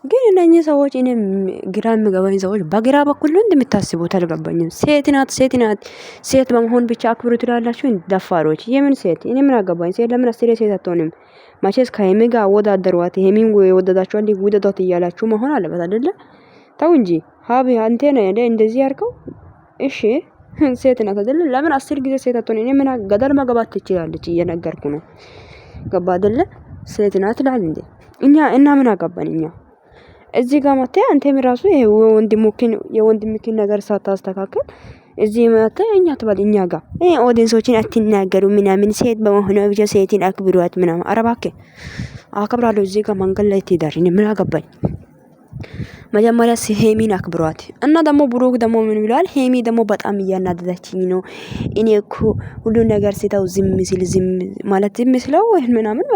ግን እነኚህ ሰዎች እኔ ግራ የሚገባኝ ሰዎች በግራ በኩል ነው እንደምታስቡት አልገባኝም። ሴት ናት ሴት ናት ሴት በመሆን ብቻ አክብሩ ትላላችሁ ደፋሮች። የምን ሴት እኔ ምን አገባኝ? ሴት ለምን አስሬ ሴት አትሆንም? መቼስ ከሀይሚ ጋር አወዳደሯት። ሀይሚን የወደዳችኋል ውደዷት እያላችሁ መሆን አለበት አይደለ? ተው እንጂ ሀብ አንተ ነህ እንደዚህ ያርከው። እሺ ሴት ናት አይደለ? ለምን 10 ጊዜ ሴት አትሆን? እኔ ምን ገደል መግባት ትችላለች እየነገርኩ ነው። ገባ አይደለ? ሴት ናት ትላል እንዴ? እኛ እና ምን አገባን እኛ? እዚህ ጋር መጥተ አንተም ራሱ ይሄ የወንድምክን ነገር ሳታስተካክል እዚህ መጥተ እኛ ትበል እኛ ጋር ኦዲየንሶችን አትናገሩ ምናምን ሴት በመሆኗ ብቻ ሴትን አክብሯት ምናምን። ኧረ እባክህ አከብራለሁ። እዚህ ጋር መንገድ ላይ ትሄዳለህ። እኔ ምን አገባኝ? መጀመሪያ ሄሚን አክብሯት እና ደግሞ ብሩክ ደግሞ ምን ብሏል? ሄሚ ደግሞ በጣም እያናደደችኝ ነው። እኔ እኮ ሁሉ ነገር ሲታው ዝም ሲል ዝም ማለት ዝም ስለው ምናምን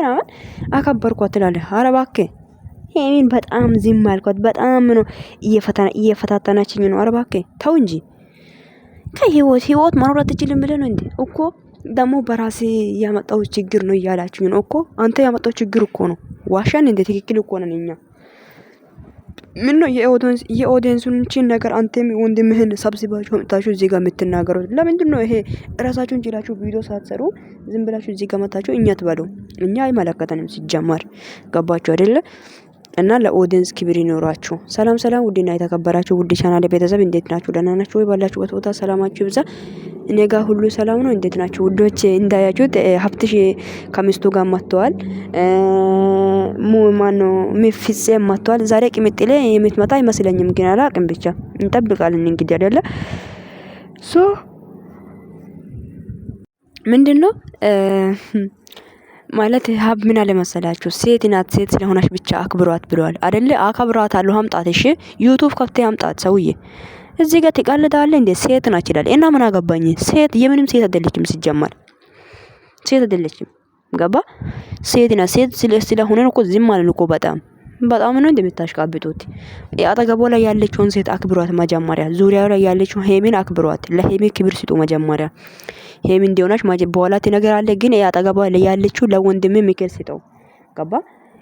አከበርኳት ትላለህ። ኧረ እባክህ ሄሚን በጣም ዝም አልኳት። በጣም ነው እየፈታተናችኝ ነው። ኧረ እባክህ ተው እንጂ። ከህይወት መኖር አትችልም ብለህ ነው እንዴ? እኮ ደግሞ በራሴ ያመጣው ችግር ነው እያላችሁኝ ነው እኮ። አንተ ያመጣው ችግር እኮ ነው። ዋሻን እንደ ትክክል እኮ ነን እኛ። ምን ነው የኦዲየንሱን ነገር አንተም ወንድምህን ሰብስባችሁ መጣችሁ እዚህ ጋር የምትናገሩት ለምንድን ነው? ይሄ ራሳችሁን ችላችሁ ቪዲዮ ሳትሰሩ ዝም ብላችሁ እዚህ ጋር መጣችሁ እኛ ትበሉ። እኛ አይመለከተንም ሲጀመር። ገባችሁ አይደለ? እና ለኦዲየንስ ክብር ይኖራችሁ። ሰላም ሰላም፣ ውድና የተከበራችሁ ውድ ቻናል ቤተሰብ እንዴት ናችሁ? ደህና ናችሁ ወይ? ባላችሁበት ቦታ ሰላማችሁ ይብዛ። እኔ ጋር ሁሉ ሰላም ነው። እንዴት ናችሁ ውዶች? እንዳያችሁት ሀብትሽ ከሚስቱ ጋር መጥተዋል። ማነው ሚፍጼ መጥተዋል። ዛሬ ቅምጥሌ የምትመጣ አይመስለኝም፣ ግን አላቅም። ብቻ እንጠብቃለን እንግዲህ አይደለ? ምንድነው ማለት ሀብ ምን አለ መሰላችሁ? ሴት ናት ሴት ስለሆነች ብቻ አክብሯት ብለዋል አይደለ? አከብራታለሁ። አምጣት። እሺ ዩቲዩብ ከፍተህ አምጣት። ሰውዬ እዚህ ጋር ትቀልዳለህ እንዴ? ሴት ናት ይላል እና ምን አገባኝ? ሴት የምንም ሴት አይደለችም ሲጀመር። ሴት አይደለችም። ገባ? ሴት ናት። ሴት ስለሆነ እኮ ዝም አለን እኮ። በጣም ነው እንደምታሽቃብጡት። አጠገቧ ላይ ያለችውን ሴት አክብሯት መጀመሪያ። ዙሪያው ላይ ያለችውን ሄሚን አክብሯት። ለሄሚ ክብር ስጡ መጀመሪያ። ሄሚ እንዲሆናች በኋላ ትነግራለህ፣ ግን አጠገቧ ላይ ያለችው ለወንድም ምክር ስጠው። ገባ?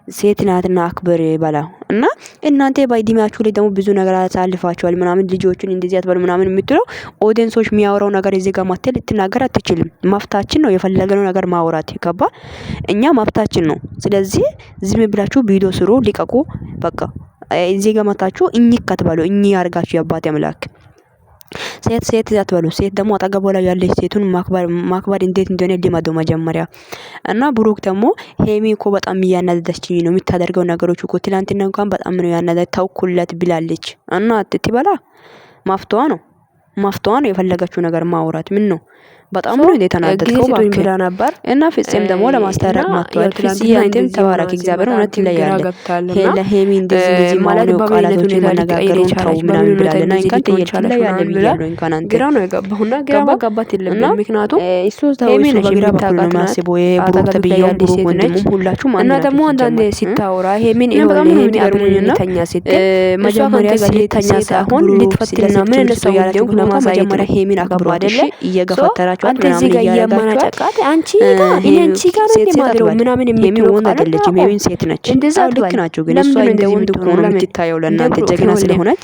ሴት ናትና አክብር በላ እና እናንተ በእድሜያችሁ ላይ ደግሞ ብዙ ነገር አሳልፋችኋል ምናምን። ልጆቹን እንደዚህ አትበሉ ምናምን የምትለው ኦዲየንሶች የሚያወራው ነገር እዚህ ጋር ማተል ልትናገር አትችልም። መፍታችን ነው የፈለገነው ነገር ማውራት። ገባ? እኛ መፍታችን ነው። ስለዚህ ዝም ብላችሁ ቪዲዮ ስሩ፣ ሊቀቁ። በቃ እዚህ ጋር መታችሁ እኚህ ከተባሉ እኚህ ያርጋችሁ የአባቴ አምላክ። ሴት አትበሉ። ሴት ደግሞ አጠገቧ ላይ ያለች ሴቱን ማክበር እንዴት እንደሆነ ሊማዶ መጀመሪያ። እና ብሩክ ደግሞ ሄሚ እኮ በጣም እያናደደችኝ ነው የምታደርገው ነገሮች እኮ። ትላንትና እንኳን በጣም ነው ያናደደ ተውኩለት ብላለች። እና አትበላ ማፍቷ ነው የፈለገችው ነገር ማውራት። ምን ነው በጣም ነው የተናደድከው ባክህ ነበር። እና ፍፄም ደግሞ ለማስታረቅ መጥቷል። ፍፄ አንተም ተባረክ፣ እግዚአብሔር እውነት ይለያል። ሄሚ እንደዚህ ማለት በቃላቶች መነጋገሩን ተው ምናምን ብላለና እንኳን ተየቻለ ያለ ቢያለው እንኳን አንተ ግራ ነው የገባውና ግራ መጋባት የለብንም። ምክንያቱም እሱ ሄሚ ነው በግራ በኩል ነው የሚያስበው። የብሩክ ተብያው ብሩክ ወንድሙ ሁላችሁም እና ደግሞ አንዳንዴ ሲታወራ ሄሚን በጣም ነው የሚገርሙኝና መጀመሪያ ሲተኛ ሳይሆን ልትፈትልና ምን እንደሱ ያላችሁ ለማሳየት ሄሚን አክብሮ አይደለ እየገፈተራችሁ አንተ እዚህ ጋር እያማናጨቃት አንቺ ጋር እኔ አንቺ ጋር እንደማድረው ምናምን የሚለው ወንድ አይደለችም። ሄሚን ሴት ነች። እንደዛ ልክ ናቸው። ግን እሷ እንደ ወንድ እኮ ነው የምትታየው ለእናንተ ጀግና ስለሆነች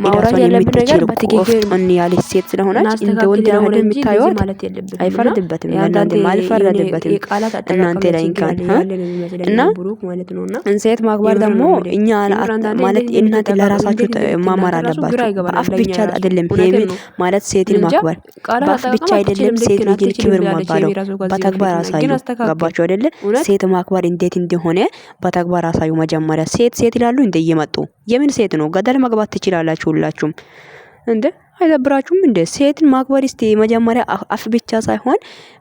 ማውራት ያለብን ነገር በትክክል እኔ ያለች ሴት ስለሆነች እንደ ወንድ ነው የምታየው ማለት የለብንም። አይፈረድበትም። ለእናንተ አልፈረድበትም እናንተ ላይ እንኳን እና ብሩክ ማለት ነውና ሴት ማክበር ደግሞ እኛ ማለት እናንተ ለራሳችሁ ማማር አለባችሁ። በአፍ ብቻ አይደለም ሄሚን ማለት ሴትን ማክበር በአፍ ብቻ አይደለም። ሴት ልጅን ክብር ማባለው በተግባር አሳዩ። ገባችሁ አይደለ? ሴት ማክበር እንዴት እንደሆነ በተግባር አሳዩ መጀመሪያ። ሴት ይላሉ እንደ እየመጡ የምን ሴት ነው? ገደል መግባት ትችላላችሁ ሁላችሁም እንደ አይደብራችሁም እንደ? ሴትን ማክበር እስቲ መጀመሪያ አፍ ብቻ ሳይሆን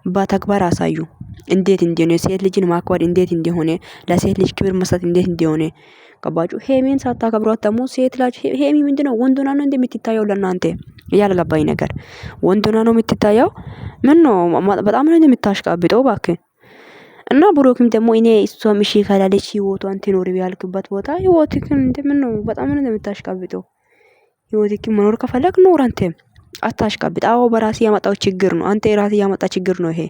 በተግባር አሳዩ እንዴት እንደሆነ። ሴት ልጅን ማክበር እንዴት እንደሆነ፣ ለሴት ልጅ ክብር መስጠት እንዴት እንደሆነ ገባችሁ? ሄሚን ሳታከብሯት ደግሞ ሴት ልጅ ሄሚ ምንድነው ወንዶና ነው እንደምትታየው? ለእናንተ ያልገባኝ ነገር ወንዶና ነው የምትታየው? ምን ነው በጣም ነው የምታሽቃብጠው እባክህ። እና ብሩክም ደግሞ እኔ እሷም እሺ ካላለች ህይወቷን ትኖር ያልክበት ቦታ ህይወትክን እንደምን ነው በጣም ነው የምታሽቃብጠው። ህይወትክን መኖር ከፈለክ ኖር። አንተም አታሽቃብጥ። አዎ በራሴ ያመጣው ችግር ነው። አንተ የራሴ ያመጣ ችግር ነው ይሄ።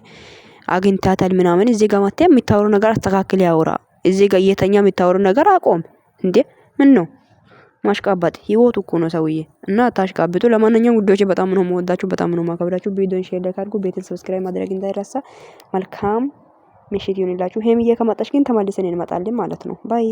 አግኝታታል ምናምን እዚህ ጋር መጥተህ የምታወሩ ነገር አስተካክል ያውራ። እዚህ ጋር እየተኛ የምታወሩ ነገር አቆም እንዴ። ምን ነው ማሽቃባጥ? ህይወቱ እኮ ነው ሰውዬ። እና አታሽቃብጡ። ለማንኛውም ውዶቼ በጣም ነው የምወዳችሁ፣ በጣም ነው የማከብራችሁ። ቪዲዮን ሼር ላይክ አድርጉ፣ ቤትን ሰብስክራይብ ማድረግ እንዳይረሳ። መልካም ምሽት ይሁንላችሁ። ሄምዬ ከመጣች ግን ተመልሰን እንመጣለን ማለት ነው። ባይ